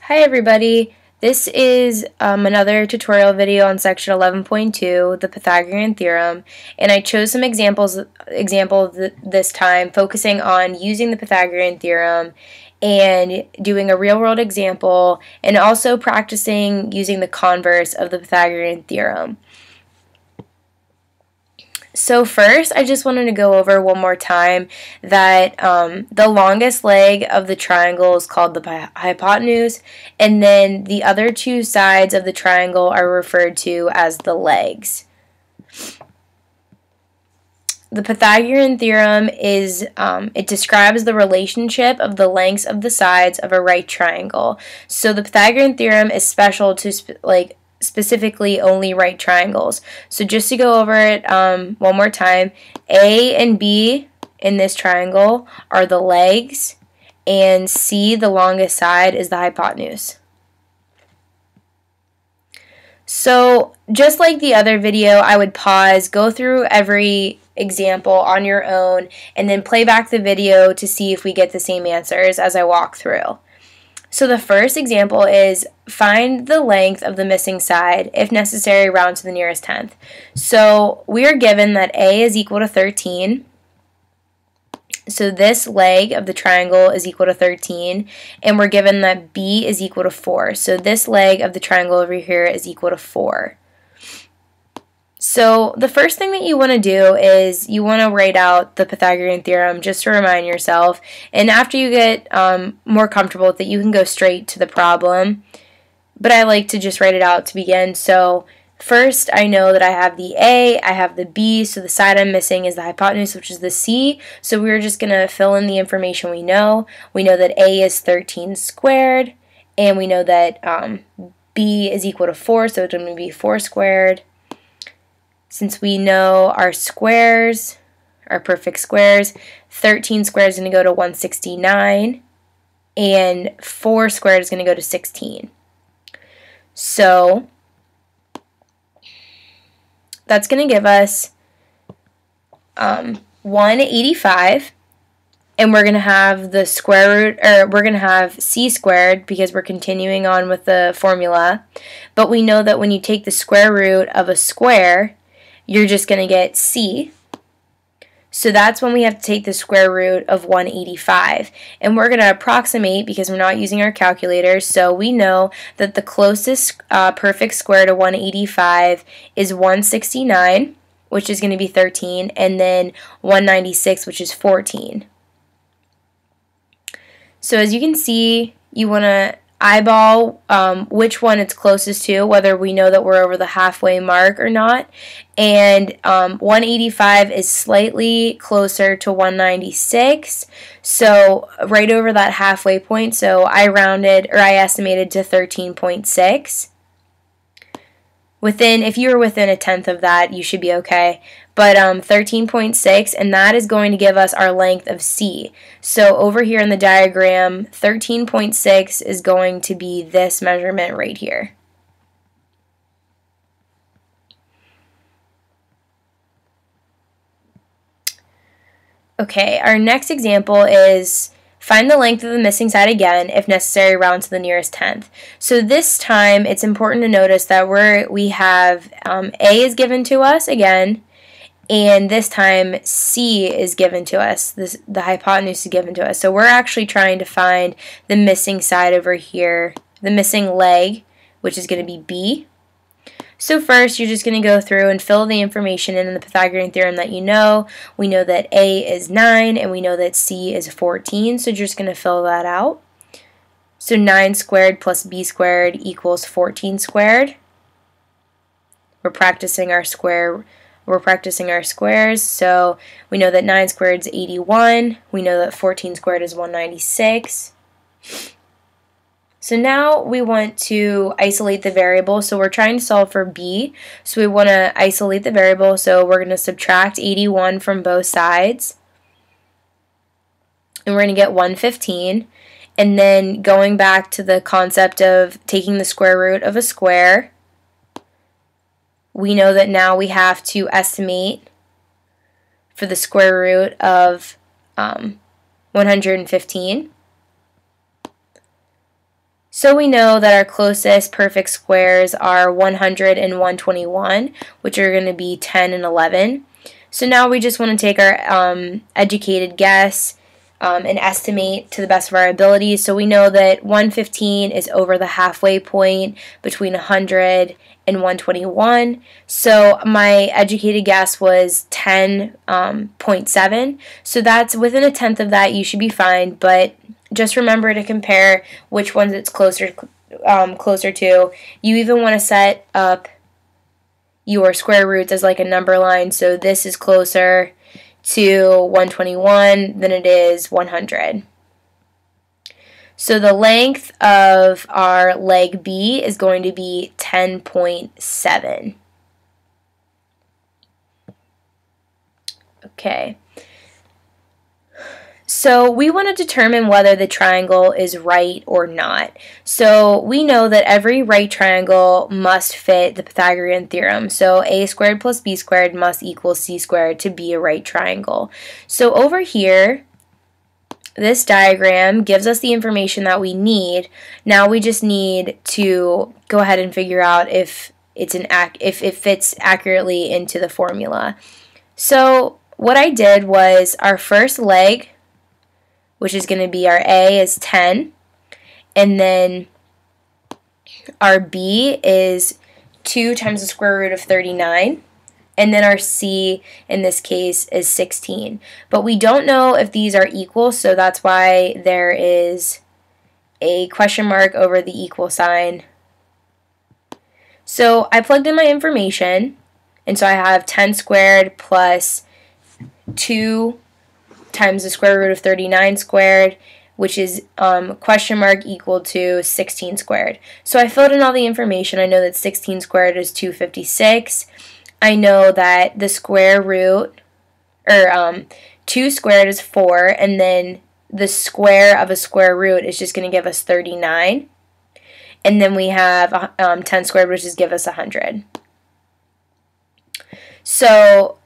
Hi everybody, this is another tutorial video on section 11.2, the Pythagorean theorem, and I chose some examples this time focusing on using the Pythagorean theorem and doing a real-world example and also practicing using the converse of the Pythagorean theorem. So first, I just wanted to go over one more time that the longest leg of the triangle is called the hypotenuse, and then the other two sides of the triangle are referred to as the legs. The Pythagorean theorem is, it describes the relationship of the lengths of the sides of a right triangle. So the Pythagorean theorem is special to specifically only right triangles. So just to go over it one more time, A and B in this triangle are the legs, and C, the longest side, is the hypotenuse. So just like the other video, I would pause, go through every example on your own, and then play back the video to see if we get the same answers as I walk through. So the first example is find the length of the missing side. If necessary, round to the nearest tenth. So we are given that A is equal to 13. So this leg of the triangle is equal to 13. And we're given that B is equal to 4. So this leg of the triangle over here is equal to 4. So the first thing that you want to do is you want to write out the Pythagorean theorem just to remind yourself, and after you get more comfortable with it, you can go straight to the problem, but I like to just write it out to begin. So first, I know that I have the A, I have the B, so the side I'm missing is the hypotenuse, which is the C, so we're just going to fill in the information we know. We know that A is 13 squared, and we know that B is equal to 4, so it's going to be 4 squared. Since we know our squares, our perfect squares, 13 squared is going to go to 169, and 4 squared is going to go to 16. So that's going to give us 185, and we're going to have the square root, or we're going to have c squared because we're continuing on with the formula, but we know that when you take the square root of a square, you're just going to get c. So that's when we have to take the square root of 185. And we're going to approximate because we're not using our calculator. So we know that the closest perfect square to 185 is 169, which is going to be 13, and then 196, which is 14. So as you can see, you want to eyeball which one it's closest to, whether we know that we're over the halfway mark or not. And 185 is slightly closer to 196, so right over that halfway point. So I estimated to 13.6. If you were within a tenth of that, you should be okay. But 13.6, and that is going to give us our length of C. So over here in the diagram, 13.6 is going to be this measurement right here. Okay, our next example is find the length of the missing side again, if necessary, round to the nearest tenth. So this time, it's important to notice that we have A is given to us again, and this time C is given to us. The hypotenuse is given to us. So we're actually trying to find the missing side over here, the missing leg, which is going to be B. So first, you're just going to go through and fill the information in the Pythagorean theorem that you know. We know that A is 9, and we know that C is 14, so you're just going to fill that out. So 9 squared plus B squared equals 14 squared. We're practicing our squares, so we know that 9 squared is 81. We know that 14 squared is 196. So now we want to isolate the variable, so we're trying to solve for B, so we want to isolate the variable, so we're going to subtract 81 from both sides, and we're going to get 115, and then going back to the concept of taking the square root of a square, we know that now we have to estimate for the square root of 115. So we know that our closest perfect squares are 100 and 121, which are going to be 10 and 11. So now we just want to take our educated guess and estimate to the best of our abilities. So we know that 115 is over the halfway point between 100 and 121. So my educated guess was 10.7. So that's within a tenth of that. You should be fine, but just remember to compare which ones it's closer to. You even want to set up your square roots as like a number line. So this is closer to 121 than it is 100. So the length of our leg B is going to be 10.7. Okay. So we want to determine whether the triangle is right or not. So we know that every right triangle must fit the Pythagorean theorem. So a squared plus b squared must equal c squared to be a right triangle. So over here, this diagram gives us the information that we need. Now we just need to go ahead and figure out if it fits accurately into the formula. So what I did was our first leg, which is going to be our A, is 10, and then our B is 2 times the square root of 39, and then our C in this case is 16. But we don't know if these are equal, so that's why there is a question mark over the equal sign. So I plugged in my information, and so I have 10 squared plus 2 times the square root of 39 squared, which is question mark equal to 16 squared. So I filled in all the information. I know that 16 squared is 256. I know that the square root, or 2 squared is 4, and then the square of a square root is just going to give us 39. And then we have 10 squared, which is give us 100. So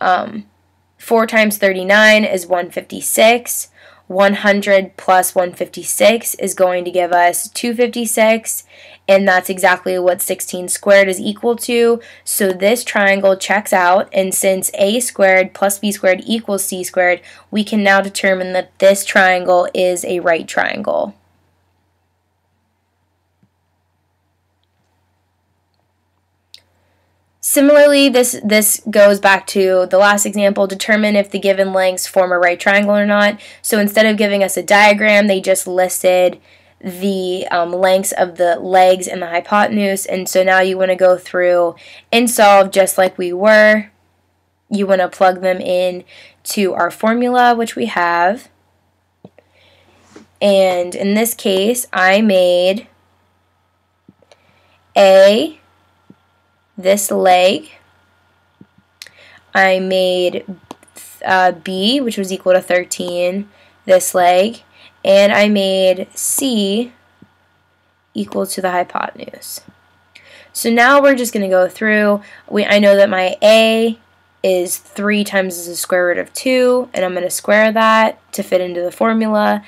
4 times 39 is 156. 100 plus 156 is going to give us 256, and that's exactly what 16 squared is equal to. So this triangle checks out, and since a squared plus b squared equals c squared, we can now determine that this triangle is a right triangle. Similarly, this goes back to the last example. Determine if the given lengths form a right triangle or not. So instead of giving us a diagram, they just listed the lengths of the legs and the hypotenuse. And so now you want to go through and solve just like we were. You want to plug them in to our formula, which we have. And in this case, I made this leg, I made B, which was equal to 13, this leg, and I made C equal to the hypotenuse. So now we're just going to go through. I know that my A is 3 times the square root of 2, and I'm going to square that to fit into the formula.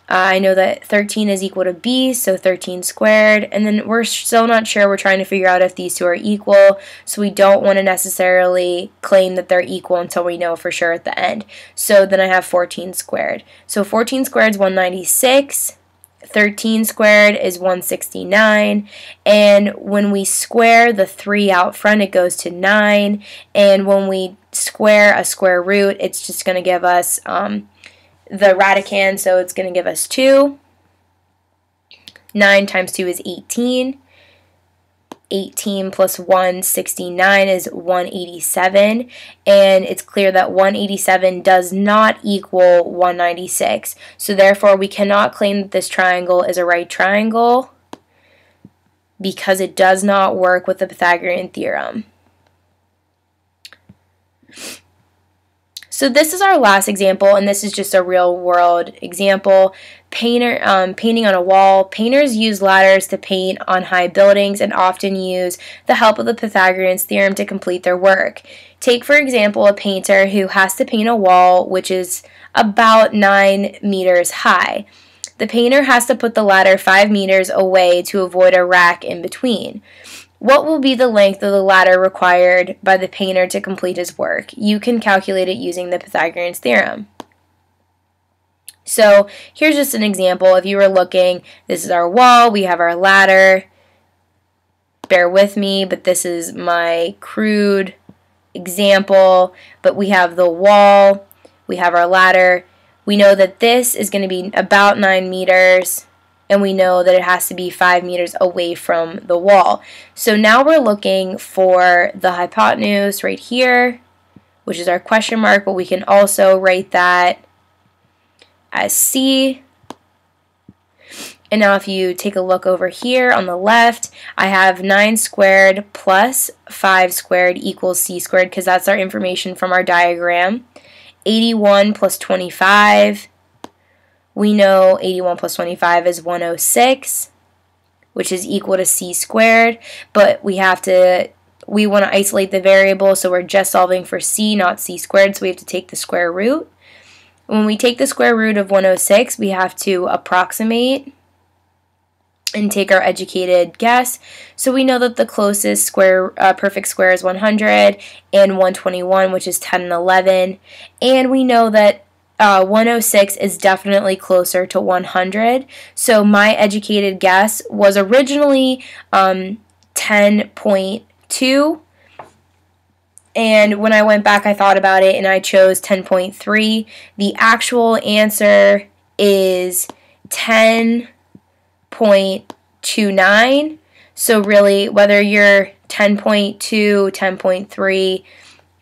I know that 13 is equal to B, so 13 squared, and then we're still not sure. We're trying to figure out if these two are equal, so we don't want to necessarily claim that they're equal until we know for sure at the end. So then I have 14 squared. So 14 squared is 196, 13 squared is 169, and when we square the 3 out front, it goes to 9, and when we square a square root, it's just going to give us the radicand, so it's going to give us 2. 9 times 2 is 18. 18 plus 169 is 187. And it's clear that 187 does not equal 196. So therefore, we cannot claim that this triangle is a right triangle because it does not work with the Pythagorean theorem. So this is our last example, and this is just a real-world example. Painting on a wall. Painters use ladders to paint on high buildings and often use the help of the Pythagorean's theorem to complete their work. Take, for example, a painter who has to paint a wall which is about 9 meters high. The painter has to put the ladder 5 meters away to avoid a rack in between. What will be the length of the ladder required by the painter to complete his work? You can calculate it using the Pythagorean theorem. So here's just an example. If you were looking, this is our wall, we have our ladder. Bear with me, but this is my crude example. But we have the wall, we have our ladder. We know that this is going to be about 9 meters. And we know that it has to be 5 meters away from the wall. So now we're looking for the hypotenuse right here, which is our question mark, but we can also write that as C. And now if you take a look over here on the left, I have 9 squared plus 5 squared equals C squared, because that's our information from our diagram. 81 plus 25. We know 81 plus 25 is 106, which is equal to C squared, but we want to isolate the variable, so we're just solving for C, not C squared, so we have to take the square root. When we take the square root of 106, we have to approximate and take our educated guess. So we know that the closest perfect square is 100 and 121, which is 10 and 11, and we know that 106 is definitely closer to 100. So my educated guess was originally 10.2. And when I went back, I thought about it and I chose 10.3. The actual answer is 10.29. So really, whether you're 10.2, 10.3,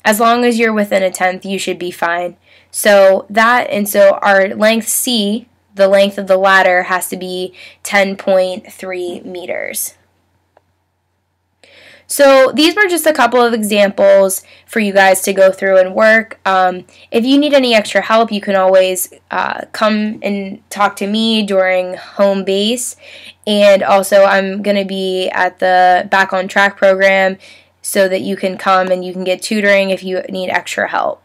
as long as you're within a tenth, you should be fine. So our length C, the length of the ladder, has to be 10.3 meters. So these were just a couple of examples for you guys to go through and work. If you need any extra help, you can always come and talk to me during home base. And also I'm going to be at the Back on Track program so that you can come and you can get tutoring if you need extra help.